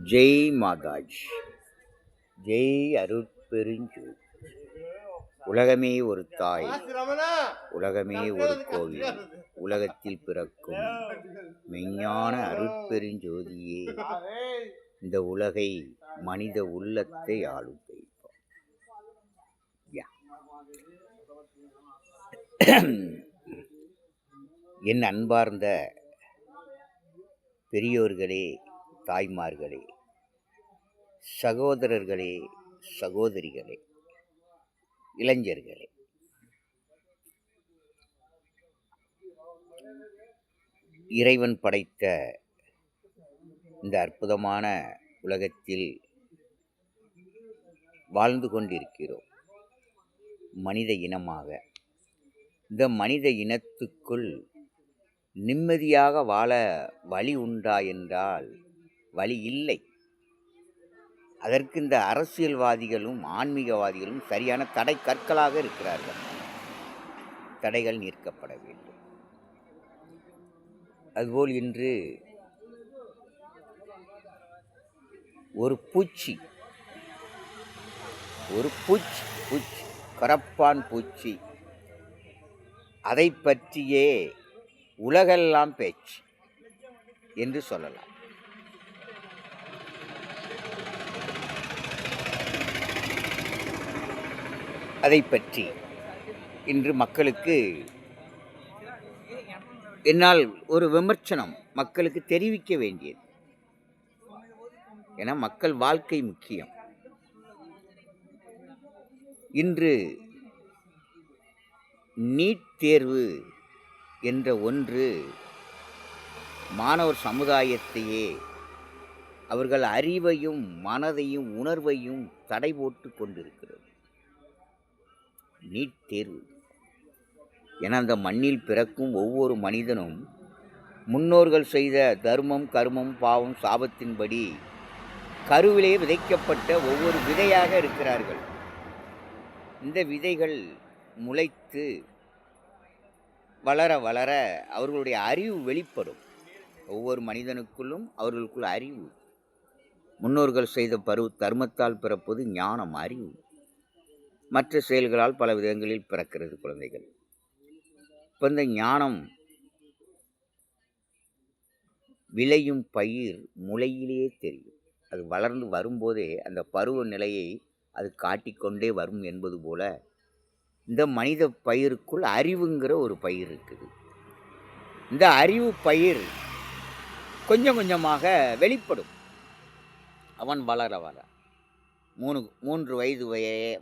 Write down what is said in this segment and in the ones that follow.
ஜெய் மாதாஜ், ஜெய் அருட்பெருஞ்சோதி. உலகமே ஒரு தாய், உலகமே ஒரு கோவில், உலகத்தில் பிறக்கும் மெஞ்ஞான அருட்பெருஞ்சோதியே இந்த உலகை மனித உள்ளத்தை ஆளும் தெய்வம். என் அன்பார்ந்த பெரியோர்களே, தாய்மார்களே, சகோதரர்களே, சகோதரிகளே, இளைஞர்களே, இறைவன் படைத்த இந்த அற்புதமான உலகத்தில் வாழ்ந்து கொண்டிருக்கிறோம். மனித இனமாக இந்த மனித இனத்துக்குள் நிம்மதியாக வாழ வழி உண்டா என்றால் வழி இல்லை. அதற்கு இந்த அரசியல்வாதிகளும் ஆன்மீகவாதிகளும் சரியான தடை கற்களாக இருக்கிறார்கள். தடைகள் நீக்கப்பட வேண்டும். அதுபோல் இன்று ஒரு பூச்சி கரப்பான் பூச்சி, அதை பற்றியே உலகெல்லாம் பேச்சு என்று சொல்லலாம். அதை பற்றி இன்று மக்களுக்கு என்னால் ஒரு விமர்சனம் மக்களுக்கு தெரிவிக்க வேண்டியது. ஏன்னா மக்கள் வாழ்க்கை முக்கியம். இன்று நீட் தேர்வு என்ற ஒன்று மாணவர் சமுதாயத்தையே, அவர்கள் அறிவையும் மனதையும் உணர்வையும் தடை போட்டு கொண்டிருக்கிறது. நீட் தேர்வு என அந்த மண்ணில் பிறக்கும் ஒவ்வொரு மனிதனும் முன்னோர்கள் செய்த தர்மம், கர்மம், பாவம், சாபத்தின்படி கருவிலே விதைக்கப்பட்ட ஒவ்வொரு விதையாக இருக்கிறார்கள். இந்த விதைகள் முளைத்து வளர வளர அவர்களுடைய அறிவு வெளிப்படும். ஒவ்வொரு மனிதனுக்குள்ளும் அவர்களுக்குள்ள அறிவு, முன்னோர்கள் செய்த தர்மத்தால் பிறப்பது ஞானம், அறிவு. மற்ற செயல்களால் பல விதங்களில் பிறக்கிறது குழந்தைகள். இப்போ இந்த ஞானம் விளையும் பயிர் முளையிலேயே தெரியும். அது வளர்ந்து வரும்போதே அந்த பருவ நிலையை அது காட்டிக்கொண்டே வரும் என்பது போல இந்த மனித பயிருக்குள் அறிவுங்கிற ஒரு பயிர் இருக்குது. இந்த அறிவு பயிர் கொஞ்சம் கொஞ்சமாக வெளிப்படும். அவன் வளர வர 3 வயது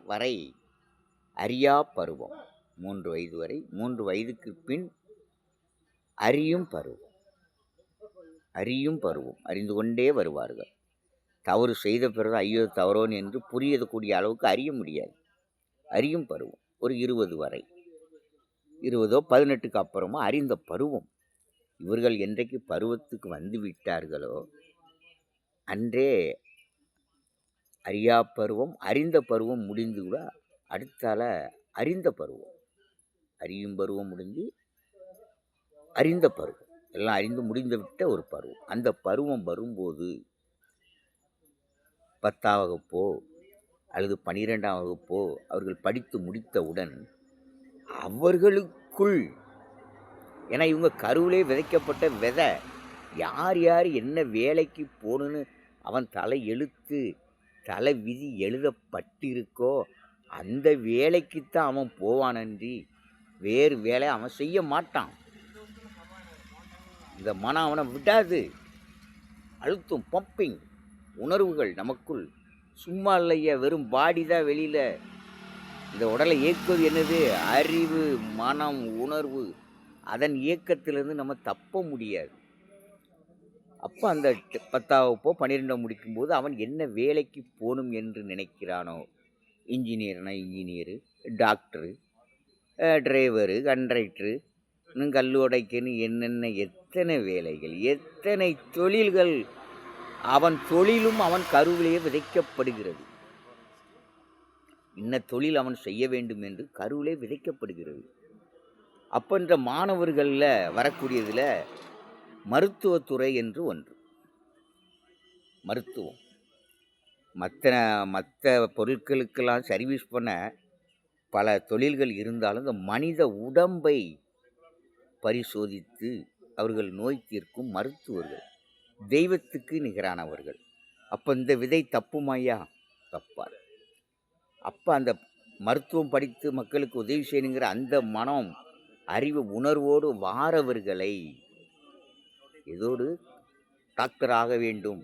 வரை அறியா பருவம், 3 வயது வரை, 3 வயதுக்கு பின் அறியும் பருவம், அறிந்து கொண்டே வருவார்கள். தவறு செய்த பிறகு ஐயோ தவறோன் என்று புரியக்கூடிய அளவுக்கு அறிய முடியாது. அறியும் பருவம் ஒரு 20 வரை, 20ஓ 18க்கு அப்புறமா அறிந்த பருவம். இவர்கள் என்றைக்கு பருவத்துக்கு வந்து விட்டார்களோ அன்றே அறியா பருவம், அறிந்த பருவம் முடிந்து கூட அடுத்தால அறிந்த பருவம், அறியும் பருவம் முடிஞ்சு அறிந்த பருவம், எல்லாம் அறிந்து முடிந்து விட்ட ஒரு பருவம். அந்த பருவம் வரும்போது 10ஆம் வகுப்போ அல்லது 12ஆம் வகுப்போ அவர்கள் படித்து முடித்தவுடன் அவர்களுக்குள், ஏன்னா இவங்க கருவிலே விதைக்கப்பட்ட விதை, யார் யார் என்ன வேலைக்கு போகணுன்னு அவன் தலை எழுத்து தலை விதி எழுதப்பட்டிருக்கோ அந்த வேலைக்குத்தான் அவன் போவானன்றி வேறு வேலை அவன் செய்ய மாட்டான். இந்த மனம் அவனை விடாது, அழுத்தும், பம்பிங். உணர்வுகள் நமக்குள் சும்மா இல்லையா, வெறும் பாடி தான் வெளியில். இந்த உடலை இயக்குவது என்னது? அறிவு, மனம், உணர்வு. அதன் இயக்கத்திலிருந்து நம்ம தப்ப முடியாது. அப்போ அந்த 10ஆம் வகுப்போ 12ஆம் முடிக்கும்போது அவன் என்ன வேலைக்கு போகணும் என்று நினைக்கிறானோ, இன்ஜினியர்னா இன்ஜினியரு, டாக்டரு, டிரைவரு, கண்ட்ரைக்டரு, இன்னும் கல் உடைக்கன்னு என்னென்ன எத்தனை வேலைகள், எத்தனை தொழில்கள், அவன் தொழிலும் அவன் கருவிலேயே விதைக்கப்படுகிறது. இன்ன தொழில் அவன் செய்ய வேண்டும் என்று கருவிலே விதைக்கப்படுகிறது. அப்போ இந்த மாணவர்களில் வரக்கூடியதில் மருத்துவத்துறை என்று ஒன்று. மருத்துவம். மற்ற மற்ற பொருட்களுக்கெல்லாம் சர்வீஸ் பண்ண பல தொழில்கள் இருந்தாலும் இந்த மனித உடம்பை பரிசோதித்து அவர்கள் நோய் தீர்க்கும் மருத்துவர்கள், தெய்வத்துக்கு நிகரானவர்கள். அப்போ இந்த விதை தப்புமாய்யா? தப்பாது. அப்போ அந்த மருத்துவம் படித்து மக்களுக்கு உதவி செய்யணுங்கிற அந்த மனம், அறிவு, உணர்வோடு வாரவர்களை ஏதோடு டாக்டர் ஆக வேண்டும்,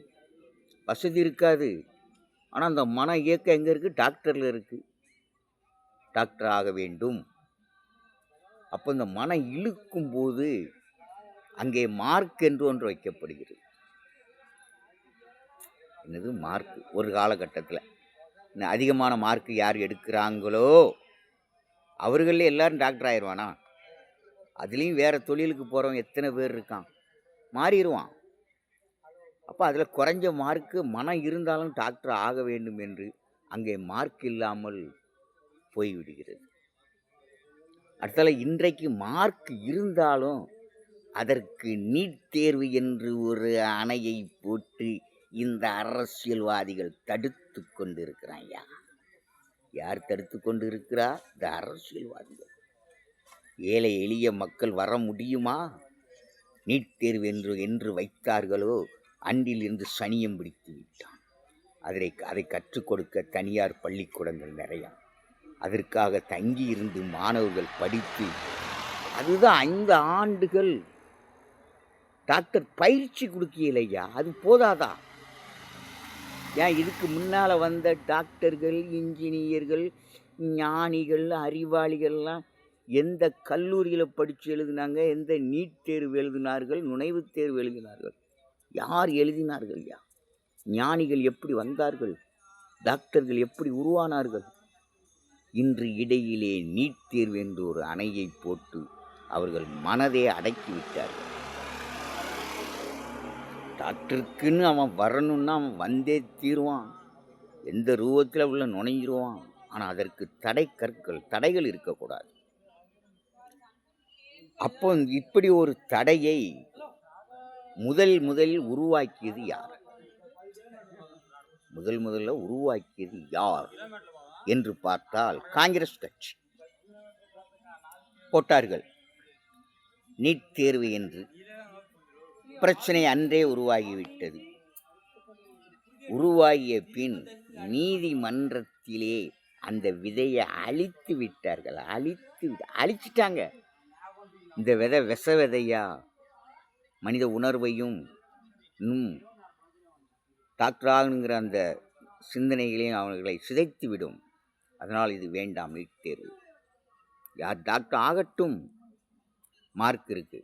வசதி இருக்காது, ஆனால் அந்த மன இயக்கம் எங்கே இருக்குது? டாக்டரில் இருக்குது. டாக்டர் ஆக வேண்டும். அப்போ இந்த மனம் இழுக்கும் போது அங்கே மார்க் என்று ஒன்று வைக்கப்படுகிறது. என்னது மார்க்? ஒரு காலகட்டத்தில் இன்னும் அதிகமான மார்க் யார் எடுக்கிறாங்களோ அவர்களே எல்லாரும் டாக்டர் ஆயிடுவானா? அதுலேயும் வேறு தொழிலுக்கு போகிறவன் எத்தனை பேர் இருக்கான், மாறிடுவான். அப்போ அதில் குறைஞ்ச மார்க்கு மனம் இருந்தாலும் டாக்டர் ஆக வேண்டும் என்று அங்கே மார்க் இல்லாமல் போய்விடுகிறது. அடுத்தால இன்றைக்கு மார்க் இருந்தாலும் அதற்கு நீட் தேர்வு என்று ஒரு அணையை போட்டு இந்த அரசியல்வாதிகள் தடுத்து கொண்டு இருக்கிறாங்க. யார் தடுத்து கொண்டு இருக்கிறா? இந்த அரசியல்வாதிகள். ஏழை எளிய மக்கள் வர முடியுமா? நீட் தேர்வு என்று வைத்தார்களோ அன்றில் இருந்து சனியம் பிடித்து விட்டான். அதை கற்றுக் கொடுக்க தனியார் பள்ளிக்கூடங்கள் நிறையா. அதற்காக தங்கி இருந்து மாணவர்கள் படித்து, அதுதான் 5 ஆண்டுகள் டாக்டர் பயிற்சி கொடுக்கலையா? அது போதாதா? ஏன் இதுக்கு முன்னால் வந்த டாக்டர்கள், இன்ஜினியர்கள், ஞானிகள், அறிவாளிகள்லாம் எந்த கல்லூரியில் படித்து எழுதினாங்க? எந்த நீட் தேர்வு எழுதினார்கள்? நுழைவுத் தேர்வு எழுதினார்கள்? யார் எழுதினார்கள்? ஞானிகள் எப்படி வந்தார்கள்? டாக்டர்கள் எப்படி உருவானார்கள்? இன்று இடையிலே நீட் தேர்வு என்று ஒரு அணையை போட்டு அவர்கள் மனதை அடக்கிவிட்டார்கள். டாக்டருக்குன்னு அவன் வரணும்னா அவன் வந்தே தீருவான், எந்த ரூபத்தில் உள்ள நுழைஞ்சிருவான். ஆனால் அதற்கு தடைகள் இருக்கக்கூடாது. அப்போ இப்படி ஒரு தடையை முதலில் உருவாக்கியது யார்? முதல்ல உருவாக்கியது யார் என்று பார்த்தால் காங்கிரஸ் கட்சி போட்டார்கள் நீட் தேர்வு என்று. பிரச்சனை அன்றே உருவாகிவிட்டது. உருவாகிய பின் நீதிமன்றத்திலே அந்த விதையை அழித்து விட்டார்கள். அழிச்சிட்டாங்க. இந்த விதை விஷ விதையா? மனித உணர்வையும் இன்னும் டாக்டர் ஆகணுங்கிற அந்த சிந்தனைகளையும் அவர்களை சிதைத்து விடும். அதனால் இது வேண்டாம் நீட் தேர்வு. யார் டாக்டர் ஆகட்டும், மார்க் இருக்கு.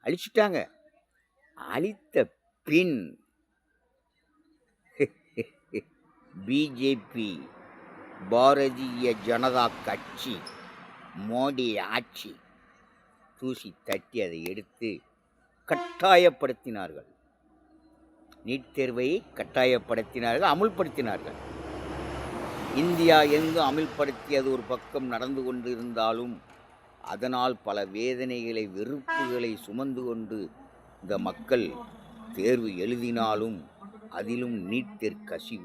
அழிச்சிட்டாங்க. அழித்த பின் பிஜேபி, பாரதிய ஜனதா கட்சி, மோடி ஆட்சி தூசி தட்டி அதை எடுத்து கட்டாயப்படுத்தினார்கள். நீட் தேர்வை கட்டாயப்படுத்தினார்கள், அமுல்படுத்தினார்கள். இந்தியா எங்கு அமுல்படுத்தியது ஒரு பக்கம் நடந்து கொண்டிருந்தாலும் அதனால் பல வேதனைகளை, வெறுப்புகளை சுமந்து கொண்டு இந்த மக்கள் தேர்வு எழுதினாலும் அதிலும் நீட் தேர்வு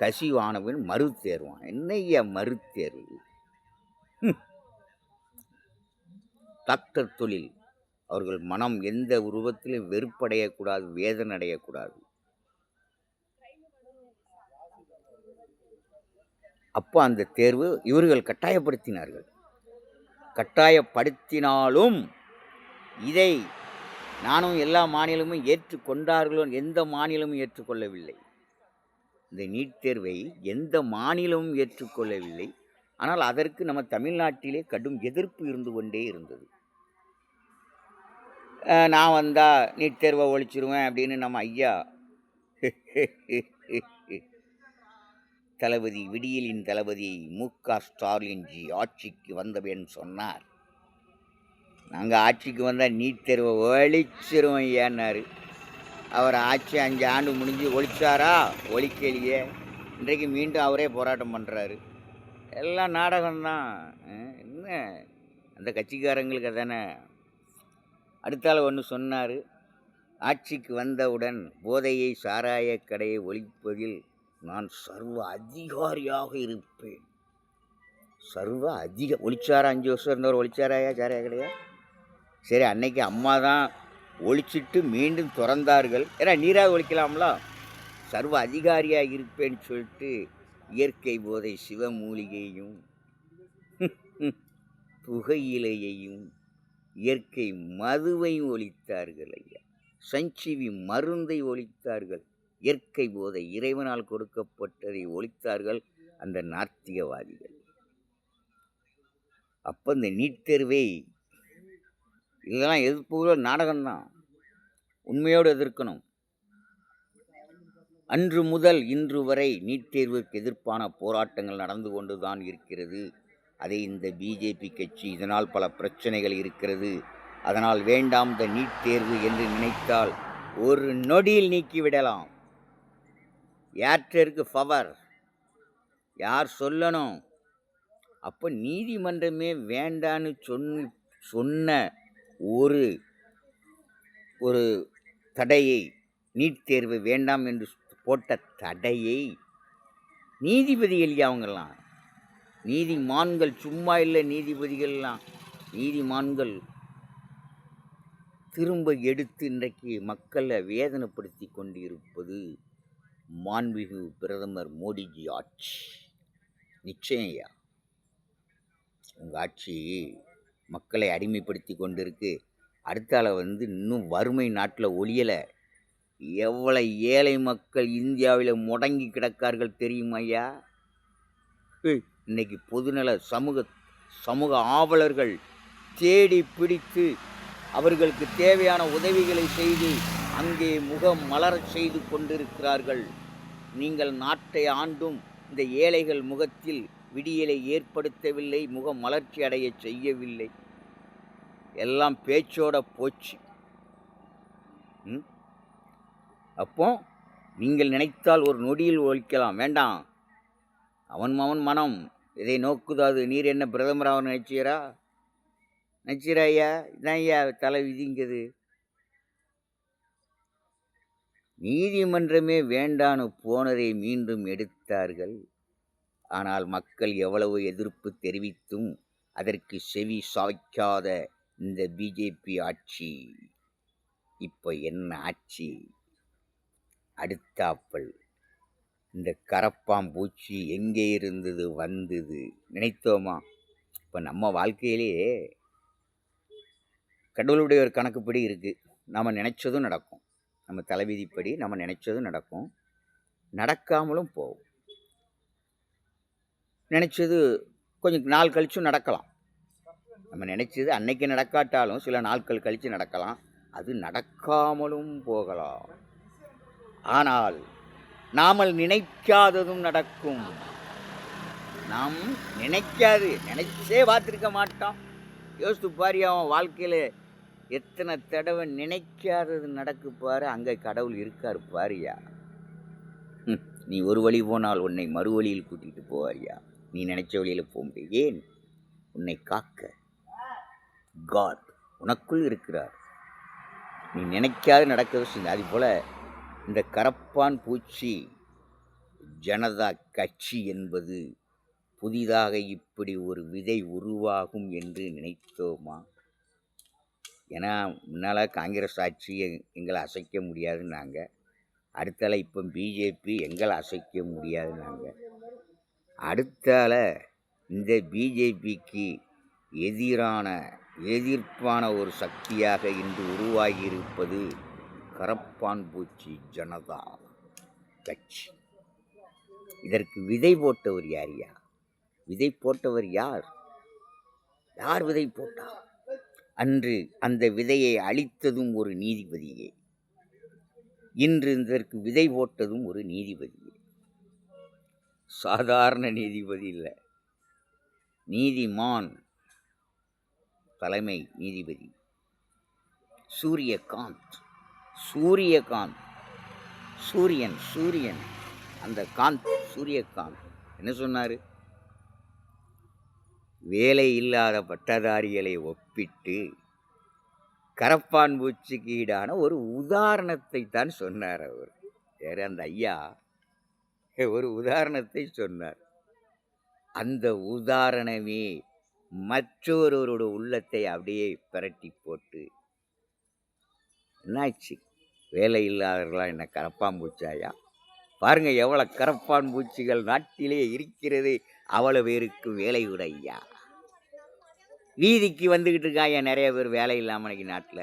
கசிவானவன் மறுதேர்வான். என்னையா மறுதேர்வு? டாக்டர் தொழில் அவர்கள் மனம் எந்த உருவத்திலும் வெறுப்படையக்கூடாது, வேதனை அடையக்கூடாது. அப்போ அந்த தேர்வு இவர்கள் கட்டாயப்படுத்தினார்கள். கட்டாயப்படுத்தினாலும் இதை நானும் எல்லா மாநிலமும் ஏற்றுக்கொண்டார்களோ? எந்த மாநிலமும் ஏற்றுக்கொள்ளவில்லை. இந்த நீட் தேர்வை எந்த மாநிலமும் ஏற்றுக்கொள்ளவில்லை. ஆனால் அதற்கு நம்ம தமிழ்நாட்டிலே கடும் எதிர்ப்பு இருந்து கொண்டே இருந்தது. நான் வந்தால் நீட் தேர்வை ஒழிச்சிருவேன் அப்படின்னு நம்ம ஐயா தளபதி, விடியலின் தளபதி மு.க. ஸ்டாலின் ஜி ஆட்சிக்கு வந்தவன் சொன்னார், நாங்கள் ஆட்சிக்கு வந்தால் நீட் தேர்வை ஒழிச்சிருவோம் ஏன்னாரு. அவர் ஆட்சி 5 ஆண்டு முடிஞ்சு ஒழிச்சாரா? ஒழிக்கலையே. இன்றைக்கு மீண்டும் அவரே போராட்டம் பண்ணுறாரு. எல்லாம் நாடகம்தான். என்ன அந்த கட்சிக்காரங்களுக்கு தானே. அடுத்தால ஒன்று சொன்னார், ஆட்சிக்கு வந்தவுடன் போதையை சாராய கடையை ஒழிப்பதில் நான் சர்வ அதிகாரியாக இருப்பேன். சர்வ ஒழிச்சாரா? 5 வருஷம் இருந்தவர் ஒழிச்சாராயா சாராய கடையா? சரி, அன்னைக்கு அம்மா தான் ஒழிச்சிட்டு மீண்டும் திறந்தார்கள். ஏன்னா நீராக ஒழிக்கலாம்ல. சர்வ அதிகாரியாக இருப்பேன்னு சொல்லிட்டு இயற்கை போதை சிவமூலிகையும் புகையிலையையும் இயற்கை மதுவையும் ஒழித்தார்கள் ஐயா. சஞ்சீவி மருந்தை ஒழித்தார்கள். இயற்கை போதை இறைவனால் கொடுக்கப்பட்டதை ஒழித்தார்கள் அந்த நாத்திகவாதிகள். அப்போ இந்த நீட் தேர்வை இதெல்லாம் எதிர்ப்பு நாடகம்தான். உண்மையோடு எதிர்க்கணும். அன்று முதல் இன்று வரை நீட் தேர்வுக்கு எதிர்ப்பான போராட்டங்கள் நடந்து கொண்டு தான் இருக்கிறது. அதை இந்த பிஜேபி கட்சி இதனால் பல பிரச்சனைகள் இருக்கிறது, அதனால் வேண்டாம் இந்த நீட் தேர்வு என்று நினைத்தால் ஒரு நொடியில் நீக்கிவிடலாம். யார்கிட்ட பவர்? யார் சொல்லணும்? அப்போ நீதிமன்றமே வேண்டான்னு சொன்ன ஒரு தடையை, நீட் தேர்வு வேண்டாம் என்று போட்ட தடையை நீதிபதிகள் அவங்கெல்லாம் நீதிமான்கள், சும்மா இல்லை நீதிபதிகள்லாம், நீதிமான்கள் திரும்ப எடுத்து இன்றைக்கு மக்களை வேதனைப்படுத்தி கொண்டு இருப்பது மாண்புமிகு பிரதமர் மோடிஜி ஆட்சி. நிச்சயம் ஐயா, உங்கள் ஆட்சி மக்களை அடிமைப்படுத்தி கொண்டு இருக்கு. அடுத்தால இன்னும் வறுமை நாட்டில் ஒழியலை. எவ்வளோ ஏழை மக்கள் இந்தியாவில் முடங்கி கிடக்கார்கள் தெரியுமா ஐயா? இன்னைக்கு பொதுநல சமூக ஆவலர்கள் தேடி பிடித்து அவர்களுக்கு தேவையான உதவிகளை செய்து அங்கே முகம் மலரச் செய்து கொண்டிருக்கிறார்கள். நீங்கள் நாட்டை ஆண்டும் இந்த ஏழைகள் முகத்தில் விடியலை ஏற்படுத்தவில்லை, முகம் மலர்ச்சி அடைய செய்யவில்லை. எல்லாம் பேச்சோட போச்சு. அப்போ நீங்கள் நினைத்தால் ஒரு நொடியில் ஒழிக்கலாம். வேண்டாம், அவன் மனம் இதை நோக்குதாது. நீர் என்ன பிரதமராக நினைச்சீரா? ஐயா? இதான் ஐயா தலை விதிங்கிறது. நீதிமன்றமே வேண்டான்னு போனதை மீண்டும் எடுத்தார்கள். ஆனால் மக்கள் எவ்வளவு எதிர்ப்பு தெரிவித்தும் அதற்கு செவி சாய்க்காத இந்த பிஜேபி ஆட்சி இப்போ என்ன ஆட்சி? அடுத்தாப்பல் இந்த கரப்பாம்பூச்சி எங்கே இருந்தது வந்தது நினைத்தோமா? இப்போ நம்ம வாழ்க்கையிலேயே கடவுளுடைய ஒரு கணக்குப்படி இருக்குது. நம்ம நினைச்சதும் நடக்கும், நம்ம தலைவிதிப்படி நம்ம நினைச்சதும் நடக்கும், நடக்காமலும் போகும். நினைச்சது கொஞ்சம் நாள் கழிச்சும் நடக்கலாம். நம்ம நினைச்சது அன்னைக்கு நடக்காட்டாலும் சில நாட்கள் கழித்து நடக்கலாம், அது நடக்காமலும் போகலாம். ஆனால் நாமல் நினைக்காததும் நடக்கும். நாம் நினைச்சே பார்த்துருக்க மாட்டோம். யோசித்து பாரு, அவன் வாழ்க்கையில் எத்தனை தடவை நினைக்காதது நடக்கு பாரு. அங்கே கடவுள் இருக்காரு பாரியா. நீ ஒரு வழி போனால் உன்னை மறு வழியில் கூட்டிகிட்டு போவாரியா. நீ நினைச்ச வழியில் போக முடியும். ஏன்? உன்னை காக்க காட் உனக்குள் இருக்கிறார். நீ நினைக்காது நடக்க விஷயம். அது போல் இந்த கரப்பான் பூச்சி ஜனதா கட்சி என்பது புதிதாக இப்படி ஒரு விதை உருவாகும் என்று நினைத்தோமா? ஏன்னா முன்னால் காங்கிரஸ் ஆட்சி எங்களை அசைக்க முடியாதுன்னாங்க. அடுத்தால இப்போ பிஜேபி எங்களை அசைக்க முடியாதுன்னாங்க. அடுத்தால இந்த பிஜேபிக்கு எதிர்ப்பான ஒரு சக்தியாக இன்று உருவாகியிருப்பது கரப்பான் பூச்சி ஜனதா கட்சி. இதற்கு விதை போட்டவர் யாரியா? விதை போட்டவர் யார்? விதை போட்டார்? அன்று அந்த விதையை அழித்ததும் ஒரு நீதிபதியே, இன்று இதற்கு விதை போட்டதும் ஒரு நீதிபதியே. சாதாரண நீதிபதி இல்லை, நீதிமான் தலைமை நீதிபதி சூரியகாந்த். சூரியன் அந்த காந்த், சூரியகாந்த் என்ன சொன்னார்? வேலை இல்லாத பட்டதாரிகளை ஒப்பிட்டு கரப்பான் பூச்சிக்கு ஈடான ஒரு உதாரணத்தை தான் சொன்னார் அவர். வேற அந்த ஐயா ஒரு உதாரணத்தை சொன்னார். அந்த உதாரணமே மற்றொருவரோட உள்ளத்தை அப்படியே பிரட்டி போட்டு, என்னாச்சு வேலை இல்லாதவர்களா என்ன கரப்பான் பூச்சாயா? பாருங்க எவ்வளவு கரப்பான் பூச்சிகள் நாட்டிலே இருக்கிறது, அவ்வளவு பேருக்கு வேலை கூட ஐயா. வீதிக்கு வந்துக்கிட்டு இருக்காங்க நிறைய பேர் வேலை இல்லாமல் இன்னைக்கு நாட்டில்.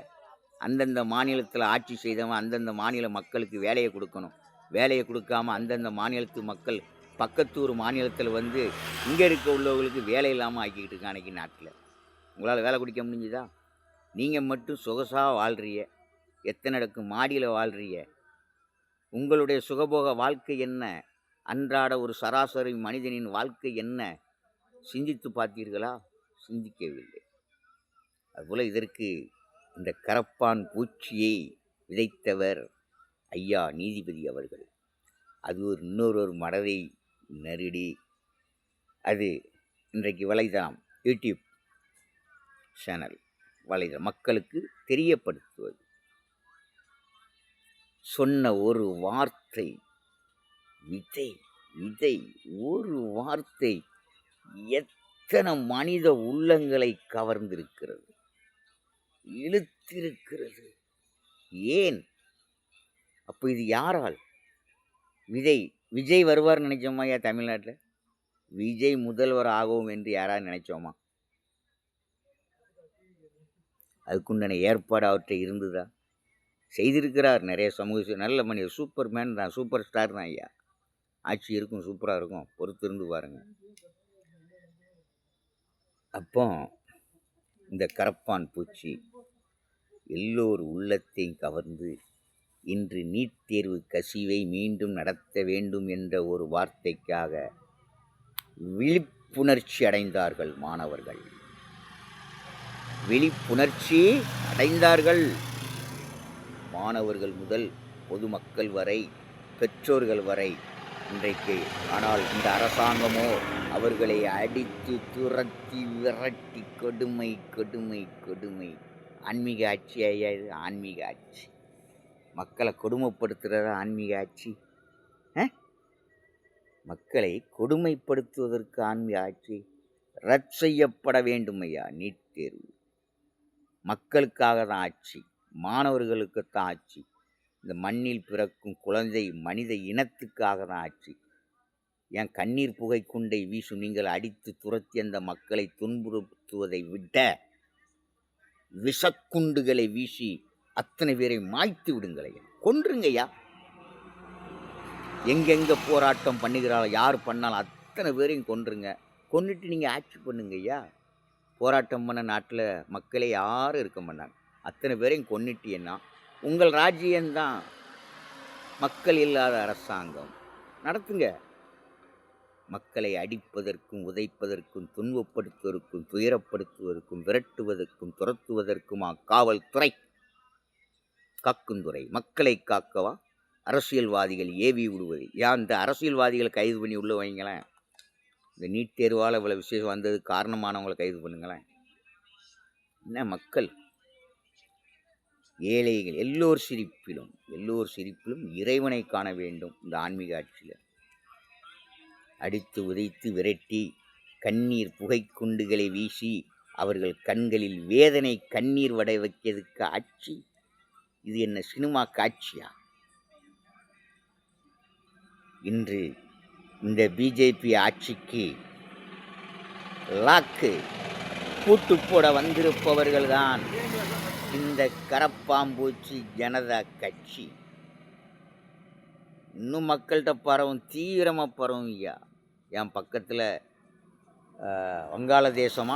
அந்தந்த மாநிலத்தில் ஆட்சி செய்தவன் அந்தந்த மாநில மக்களுக்கு வேலையை கொடுக்கணும். வேலையை கொடுக்காம அந்தந்த மாநிலத்து மக்கள் பக்கத்தூர் மாநிலத்தில் வந்து இங்கே இருக்க உள்ளவங்களுக்கு வேலை இல்லாமல் ஆக்கிக்கிட்டு இருக்கான் அன்றைக்கி நாட்டில். உங்களால் வேலை கொடுக்க முடிஞ்சுதா? நீங்கள் மட்டும் சொகசாக வாழ்றிய, எத்தனை இடக்கு மாடியில் வாழ்றிய. உங்களுடைய சுகபோக வாழ்க்கை என்ன? அன்றாட ஒரு சராசரி மனிதனின் வாழ்க்கை என்ன? சிந்தித்து பார்த்தீர்களா? சிந்திக்கவில்லை. அதுபோல் இதற்கு இந்த கரப்பான் பூச்சியை விதைத்தவர் ஐயா நீதிபதி அவர்கள். அது இன்னொரு மனதை நெருடி அது இன்றைக்கு வலைதளம், யூடியூப் சேனல் வலைதளம் மக்களுக்கு தெரியப்படுத்துவது. சொன்ன ஒரு வார்த்தை விதை விதை, ஒரு வார்த்தை எத்தனை மனித உள்ளங்களை கவர்ந்திருக்கிறது, இழுத்திருக்கிறது. ஏன்? அப்போ இது யாரால்? விஜய் வருவார் நினைச்சோமாயா தமிழ்நாட்டில்? விஜய் முதல்வர் ஆகும் என்று யாராவது நினைச்சோமா? அதுக்குண்டான ஏற்பாடு அவற்றை இருந்துதா? செய்திருக்கிறார். நிறைய சமூக நல்ல மனிதர், சூப்பர் மேன் தான், சூப்பர் ஸ்டார் தான் ஐயா. ஆட்சி இருக்கும், சூப்பராக இருக்கும், பொறுத்து இருந்து பாருங்க. அப்போ இந்த கரப்பான் பூச்சி எல்லோர் உள்ளத்தையும் கவர்ந்து இன்று நீட் தேர்வு கசிவை மீண்டும் நடத்த வேண்டும் என்ற ஒரு வார்த்தைக்காக விழிப்புணர்ச்சி அடைந்தார்கள் மாணவர்கள். விழிப்புணர்ச்சி அடைந்தார்கள் மாணவர்கள் முதல் பொதுமக்கள் வரை, பெற்றோர்கள் வரை இன்றைக்கு. ஆனால் இந்த அரசாங்கமோ அவர்களை அடித்து துரத்தி விரட்டி கொடுமை கொடுமை கொடுமை. ஆன்மீக ஆட்சி ஐயா, இது ஆன்மீக ஆட்சி. மக்களை கொடுமைப்படுத்துகிறதா ஆன்மீக ஆட்சி? மக்களை கொடுமைப்படுத்துவதற்கு ஆன்மீக ஆட்சி? ரத்து செய்யப்பட வேண்டும் ஐயா நீட் தேர்வு. மக்களுக்காக தான் ஆட்சி, மாணவர்களுக்குத்தான் ஆட்சி. இந்த மண்ணில் பிறக்கும் குழந்தை மனித இனத்துக்காக தான் ஆட்சி. என் கண்ணீர் புகை குண்டை வீசும் நீங்கள் அடித்து துரத்தி அந்த மக்களை துன்புறுத்துவதை விட விஷக்குண்டுகளை வீசி அத்தனை பேரை மாய்த்து விடுங்களையா, கொன்றுங்கய்யா. எங்கெங்க போராட்டம் பண்ணுகிறாள், யார் பண்ணாலும் அத்தனை பேரையும் கொன்றுங்க. கொன்னுட்டு நீங்கள் ஆட்சி பண்ணுங்கய்யா. போராட்டம் பண்ண நாட்டில் மக்களே யாரும் இருக்க மாட்டாங்க. அத்தனை பேரையும் கொன்னுட்டீங்கன்னா உங்கள் ராஜ்யம்தான் மக்கள் இல்லாத அரசாங்கம் நடத்துங்க. மக்களை அடிப்பதற்கும் உதைப்பதற்கும் துன்பப்படுத்துவதற்கும் துயரப்படுத்துவதற்கும் விரட்டுவதற்கும் துரத்துவதற்குமா காவல்துறை, காக்குந்துறை? மக்களை காக்கவா அரசியல்வாதிகள் ஏவி விடுவது? ஏன் இந்த அரசியல்வாதிகளை கைது பண்ணி உள்ள வைங்களேன். இந்த நீட் தேர்வால் இவ்வளோ விசேஷம் வந்தது காரணமானவங்களை கைது பண்ணுங்களேன். என்ன மக்கள், ஏழைகள் எல்லோர் சிரிப்பிலும் இறைவனை காண வேண்டும். இந்த ஆன்மீக ஆட்சியில் அடித்து உதைத்து விரட்டி கண்ணீர் புகைக்குண்டுகளை வீசி அவர்கள் கண்களில் வேதனை கண்ணீர் வடை வைக்கிறதுக்கு ஆட்சி? இது என்ன சினிமா காட்சியா? இன்று இந்த பிஜேபி ஆட்சிக்கு லாக்கு பூட்டு போட வந்திருப்பவர்கள்தான் இந்த கரப்பாம்பூச்சி ஜனதா கட்சி. இன்னும் மக்கள்கிட்ட பரவும், தீவிரமாக பரவும் ஐயா. என் பக்கத்தில் வங்காளதேசம்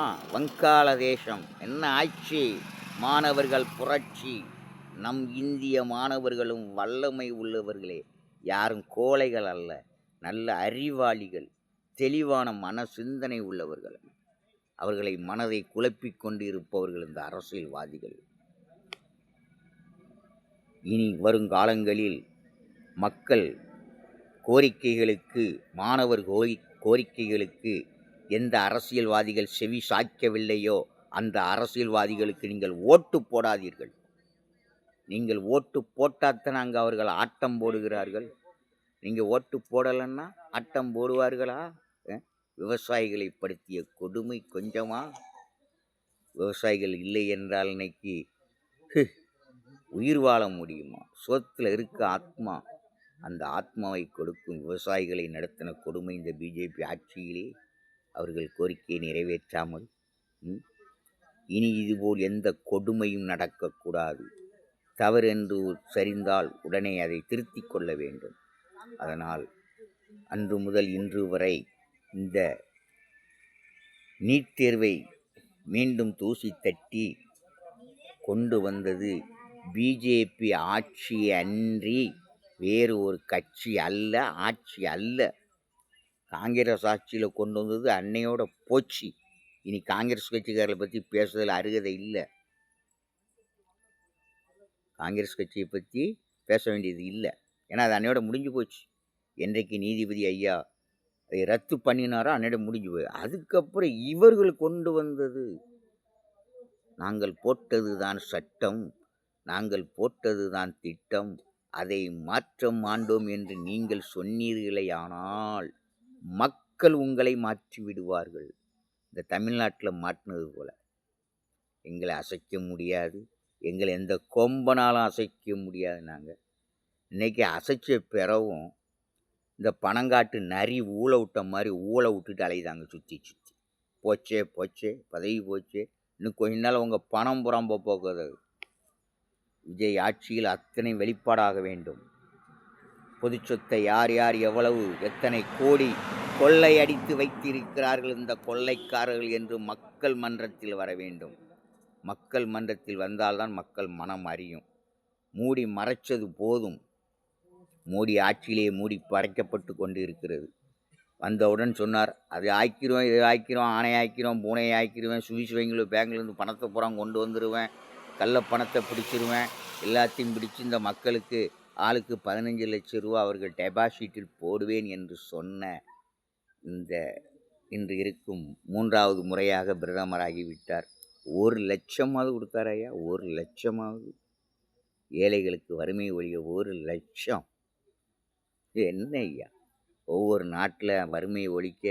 என்ன ஆட்சி? மாணவர்கள் புரட்சி. நம் இந்திய மாணவர்களும் வல்லமை உள்ளவர்களே, யாரும் கோழைகள் அல்ல, நல்ல அறிவாளிகள், தெளிவான மன சிந்தனை உள்ளவர்கள். அவர்களை மனதை குழப்பிக் கொண்டு இருப்பவர்கள் இந்த அரசியல்வாதிகள். இனி வருங்காலங்களில் மக்கள் கோரிக்கைகளுக்கு, மாணவர் கோரிக்கைகளுக்கு எந்த அரசியல்வாதிகள் செவி சாய்க்கவில்லையோ அந்த அரசியல்வாதிகளுக்கு நீங்கள் ஓட்டு போடாதீர்கள். நீங்கள் ஓட்டு போட்டாத்தான் அங்கே அவர்கள் ஆட்டம் போடுகிறார்கள். நீங்கள் ஓட்டு போடலைன்னா ஆட்டம் போடுவார்களா? விவசாயிகளை படுத்திய கொடுமை கொஞ்சமா? விவசாயிகள் இல்லை என்றால் இன்னைக்கு உயிர் வாழ முடியுமா? சோத்தில் இருக்க ஆத்மா, அந்த ஆத்மாவை கொடுக்கும் விவசாயிகளை நடத்தின கொடுமை இந்த பிஜேபி ஆட்சியிலே. அவர்கள் கோரிக்கையை நிறைவேற்றாமல் இனி இதுபோல் எந்த கொடுமையும் நடக்கக்கூடாது. தவறு என்று சரிந்தால் உடனே அதை திருத்திக் கொள்ள வேண்டும். அதனால் அன்று முதல் இன்று வரை இந்த நீட் தேர்வை மீண்டும் தூசி தட்டி கொண்டு வந்தது பிஜேபி ஆட்சி அன்றி வேறு ஒரு கட்சி அல்ல, ஆட்சி அல்ல. காங்கிரஸ் ஆட்சியில் கொண்டு வந்தது அன்னையோட போச்சு. இனி காங்கிரஸ் கட்சிக்காரரை பற்றி பேசுறதுல அருகதை இல்லை. காங்கிரஸ் கட்சியை பற்றி பேச வேண்டியது இல்லை. ஏன்னா அது அன்னையோட முடிஞ்சு போச்சு. என்றைக்கு நீதிபதி ஐயா அதை ரத்து பண்ணினாரோ அன்னையோட முடிஞ்சு போய். அதுக்கப்புறம் இவர்கள் கொண்டு வந்தது, நாங்கள் போட்டது தான் சட்டம், நாங்கள் போட்டது தான் திட்டம், அதை மாற்ற மாட்டோம் என்று நீங்கள் சொன்னீர்களே. ஆனால் மக்கள் உங்களை மாற்றி விடுவார்கள். இந்த தமிழ்நாட்டில் மாட்டினது போல எங்களை அசைக்க முடியாது, எங்களை எந்த கொம்பனாலும் அசைக்க முடியாது. நாங்கள் இன்றைக்கி அசைச்ச பிறவும் இந்த பணங்காட்டு நரி ஊழ விட்ட மாதிரி ஊழ விட்டுட்டு அலைதாங்க சுற்றி சுற்றி. போச்சே போச்சே, பதவி போச்சே, இன்னும் கொஞ்ச நாள் உங்கள் பணம் புறம்ப போகிறது. விஜய் ஆட்சியில் அத்தனை வெளிப்பாடாக வேண்டும். பொது சொத்தை யார் யார் எவ்வளவு எத்தனை கோடி கொள்ளை அடித்து வைத்திருக்கிறார்கள் இந்த கொள்ளைக்காரர்கள் என்று மக்கள் மன்றத்தில் வர வேண்டும். மக்கள் மன்றத்தில் வந்தால்தான் மக்கள் மனம் அறியும். மூடி மறைச்சது போதும். மோடி ஆட்சியிலே மூடி பறைக்கப்பட்டு கொண்டு இருக்கிறது. வந்தவுடன் சொன்னார், அது ஆக்கிடுவேன், இதை ஆக்கிடுவோம், ஆணை ஆக்கிடுவோம், பூனை ஆக்கிடுவேன், சுவிஸ் வங்கியில் பேங்க்லேருந்து பணத்தை பூரா கொண்டு வந்துடுவேன், கள்ள பணத்தை பிடிச்சிருவேன், எல்லாத்தையும் பிடிச்சி இந்த மக்களுக்கு ஆளுக்கு 15 லட்சம் ரூபா அவர்கள் டெபாசிட்டில் போடுவேன் என்று சொன்ன இந்த இன்று இருக்கும் 3வது முறையாக பிரதமராகிவிட்டார். 1 லட்சமாவது கொடுத்தார் ஐயா, 1 லட்சமாவது ஏழைகளுக்கு வறுமை ஒழிய 1 லட்சம். என்ன ஐயா, ஒவ்வொரு நாட்டில் வறுமையை ஒழிக்க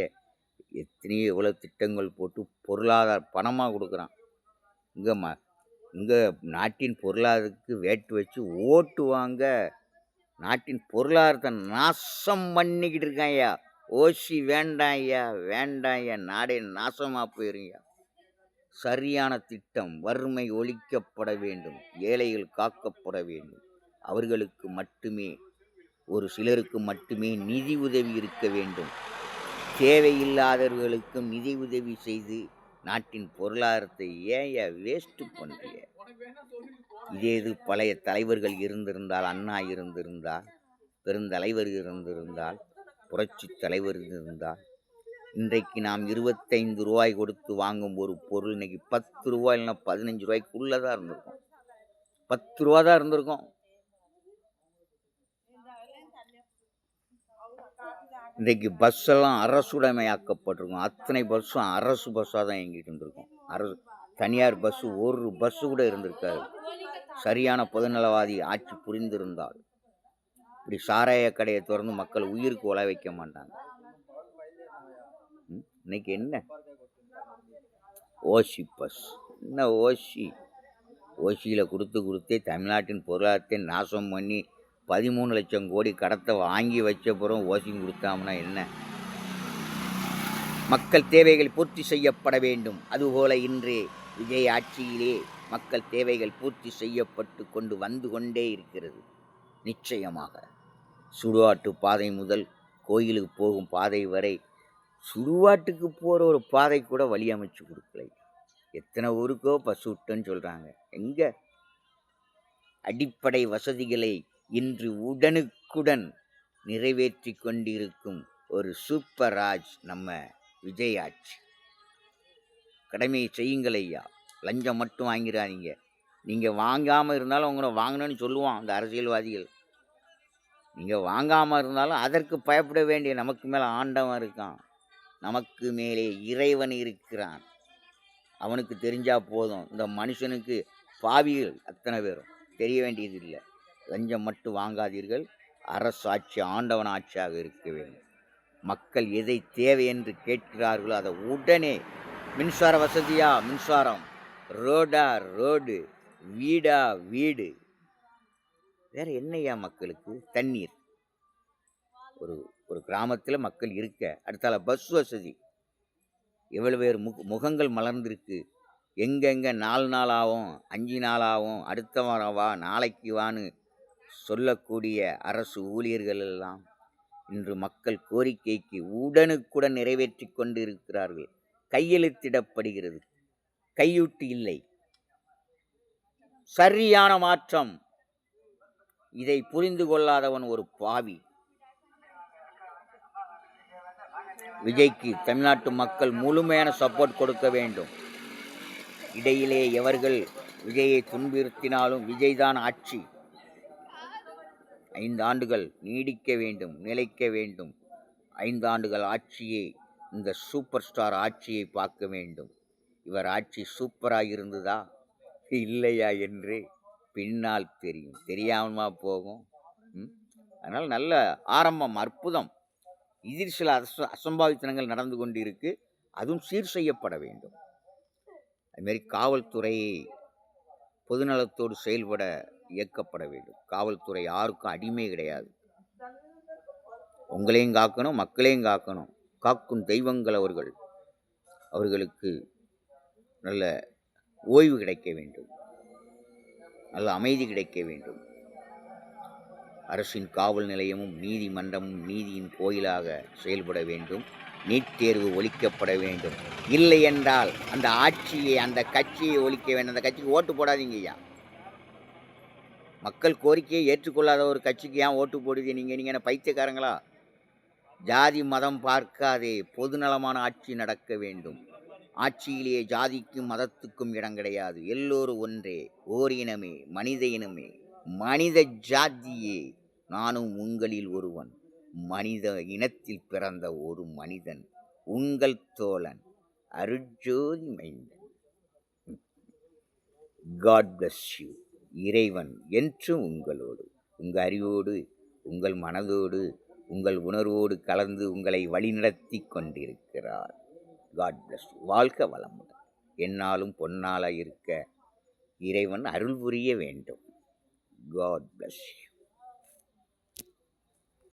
எத்தனையோ எவ்வளோ திட்டங்கள் போட்டு பொருளாதார பணமாக கொடுக்குறான். இங்கே நாட்டின் பொருளாதாரத்துக்கு வேட்டு வச்சு ஓட்டு வாங்க நாட்டின் பொருளாதாரத்தை நாசம் பண்ணிக்கிட்டு இருக்கான் ஐயா. ஓசி வேண்டாம் ஐயா, வேண்டாம் ஐயா, நாடே நாசமாக போயிருங்க. சரியான திட்டம், வறுமை ஒழிக்கப்பட வேண்டும், ஏழைகள் காக்கப்பட வேண்டும். அவர்களுக்கு மட்டுமே, ஒரு சிலருக்கு மட்டுமே நிதி உதவி இருக்க வேண்டும். தேவையில்லாதவர்களுக்கும் நிதி உதவி செய்து நாட்டின் பொருளாதாரத்தை ஏன் வேஸ்ட்டு பண்ணுறீங்க? இதே இது பழைய தலைவர்கள் இருந்திருந்தால், அண்ணா இருந்திருந்தால், பெருந்தலைவர் இருந்திருந்தால், புரட்சி தலைவர் இருந்திருந்தால், இன்றைக்கு நாம் 25 ரூபாய் கொடுத்து வாங்கும் ஒரு பொருள் இன்னைக்கு 10 ரூபாய் இல்லைன்னா 15 ரூபாய்க்குள்ளே தான் இருந்திருக்கும். 10 ரூபா தான் இருந்திருக்கும். இன்றைக்கு பஸ்ஸெல்லாம் அரசுடைமையாக்கப்பட்டிருக்கும். அத்தனை பஸ்ஸும் அரசு பஸ்ஸாக தான் இயங்கிட்டு இருந்திருக்கும். தனியார் பஸ்ஸு ஒரு பஸ்ஸு கூட இருந்திருக்காது. சரியான பொதுநலவாதி ஆட்சி புரிந்திருந்தால் இப்படி சாராய கடையை திறந்து மக்கள் உயிருக்கு உழ வைக்க மாட்டாங்க. இன்னைக்கு என்ன ஓசி பஸ், என்ன ஓசியில் கொடுத்தே தமிழ்நாட்டின் பொருளாதாரத்தை நாசம் பண்ணி 13 லட்சம் கோடி கடத்தை வாங்கி வச்ச பிறகு ஓசியும் கொடுத்தாம்னா என்ன? மக்கள் தேவைகள் பூர்த்தி செய்யப்பட வேண்டும். அதுபோல இன்றே விஜய் ஆட்சியிலே மக்கள் தேவைகள் பூர்த்தி செய்யப்பட்டு வந்து கொண்டே இருக்கிறது. நிச்சயமாக சுடுகாட்டு பாதை முதல் கோயிலுக்கு போகும் பாதை வரை, சுடுகாட்டுக்கு போகிற ஒரு பாதை கூட வழி அமைச்சு கொடுக்கல. எத்தனை ஊருக்கோ பஸ் விட்டுன்னு சொல்கிறாங்க. எங்கே அடிப்படை வசதிகளை இன்று உடனுக்குடன் நிறைவேற்றி கொண்டிருக்கும் ஒரு சூப்பர் ராஜ் நம்ம விஜய் ஆட்சி. கடமையை செய்யுங்கள் ஐயா, லஞ்சம் மட்டும் வாங்கிறாதீங்க. நீங்கள் வாங்காமல் இருந்தாலும் உங்களை வாங்கணும்னு சொல்லுவான் அந்த அரசியல்வாதிகள். நீங்கள் வாங்காமல் இருந்தாலும் அதற்கு பயப்பட வேண்டிய நமக்கு மேலே ஆண்டவன் இருக்கான், நமக்கு மேலே இறைவன் இருக்கிறான். அவனுக்கு தெரிஞ்சால் போதும். இந்த மனுஷனுக்கு பாவிகள் அத்தனை பேரும் தெரிய வேண்டியதில்லை. லஞ்சம் மட்டும் வாங்காதீர்கள். அரசாட்சி ஆண்டவன் ஆட்சியாக இருக்க வேண்டும். மக்கள் எதை தேவை என்று கேட்கிறார்களோ அதை உடனே, மின்சார வசதியா மின்சாரம், ரோடா ரோடு, வீடா வீடு, வேற என்னையா மக்களுக்கு? தண்ணீர். ஒரு ஒரு கிராமத்தில் மக்கள் இருக்க, அடுத்தால பஸ் வசதி, எவ்வளவு பேர் முகங்கள் மலர்ந்திருக்கு. எங்கெங்கே 4 நாள் ஆகும், 5 நாள் ஆகும், அடுத்த வாரம் வா, நாளைக்கு வான்னு சொல்லக்கூடிய அரசு ஊழியர்கள் எல்லாம் இன்று மக்கள் கோரிக்கைக்கு உடனுக்குடன் நிறைவேற்றி கொண்டு இருக்கிறார்கள். கையெழுத்திடப்படுகிறது, கையூட்டு இல்லை. சரியான மாற்றம். இதை புரிந்து கொள்ளாதவன் ஒரு பாவி. விஜய்க்கு தமிழ்நாட்டு மக்கள் முழுமையான சப்போர்ட் கொடுக்க வேண்டும். இடையிலே எவர்கள் விஜயை துன்புறுத்தினாலும் விஜய் தான் ஆட்சி. 5 ஆண்டுகள் நீடிக்க வேண்டும், நிலைக்க வேண்டும். 5 ஆண்டுகள் ஆட்சியை, இந்த சூப்பர் ஸ்டார் ஆட்சியை பார்க்க வேண்டும். இவர் ஆட்சி சூப்பராக இருந்ததா இல்லையா என்று பின்னால் தெரியும். தெரியாமமா போகும். அதனால் நல்ல ஆரம்பம், அற்புதம். இதில் சில அசம்பாவித்தனங்கள் நடந்து கொண்டு இருக்கு, அதுவும் சீர் செய்யப்பட வேண்டும். அதுமாரி காவல்துறையை பொதுநலத்தோடு செயல்பட இயக்கப்பட வேண்டும். காவல்துறை யாருக்கும் அடிமை கிடையாது. உங்களையும் காக்கணும், மக்களையும் காக்கணும். காக்கும் தெய்வங்கள் அவர்கள். அவர்களுக்கு நல்ல ஓய்வு கிடைக்க வேண்டும், நல்ல அமைதி கிடைக்க வேண்டும். அரசின் காவல் நிலையமும் நீதிமன்றமும் நீதியின் கோயிலாக செயல்பட வேண்டும். நீட் தேர்வு ஒழிக்கப்பட வேண்டும். இல்லை என்றால் அந்த ஆட்சியை, அந்த கட்சியை ஒழிக்க வேண்டும். அந்த கட்சிக்கு ஓட்டு போடாதீங்க ஐயா. மக்கள் கோரிக்கையை ஏற்றுக்கொள்ளாத ஒரு கட்சிக்கு ஏன் ஓட்டு போடுது? நீங்கள் என்ன பைத்தியக்காரங்களா? ஜாதி மதம் பார்க்காதே, பொதுநலமான ஆட்சி நடக்க வேண்டும். ஆட்சியிலேயே ஜாதிக்கும் மதத்துக்கும் இடம் கிடையாது. எல்லோரும் ஒன்றே, ஓர் இனமே, மனித இனமே, மனித ஜாதியே. நானும் உங்களில் ஒருவன், மனித இனத்தில் பிறந்த ஒரு மனிதன், உங்கள் தோழன், Arutjothi Mainthan. God bless you. இறைவன் என்றும் உங்களோடு, உங்கள் அறிவோடு, உங்கள் மனதோடு, உங்கள் உணர்வோடு கலந்து உங்களை வழிநடத்தி கொண்டிருக்கிறார். God bless you. வாழ்க வளமுடன். என்னாலும் பொன்னால இருக்க இறைவன் அருள் புரிய வேண்டும். God bless you.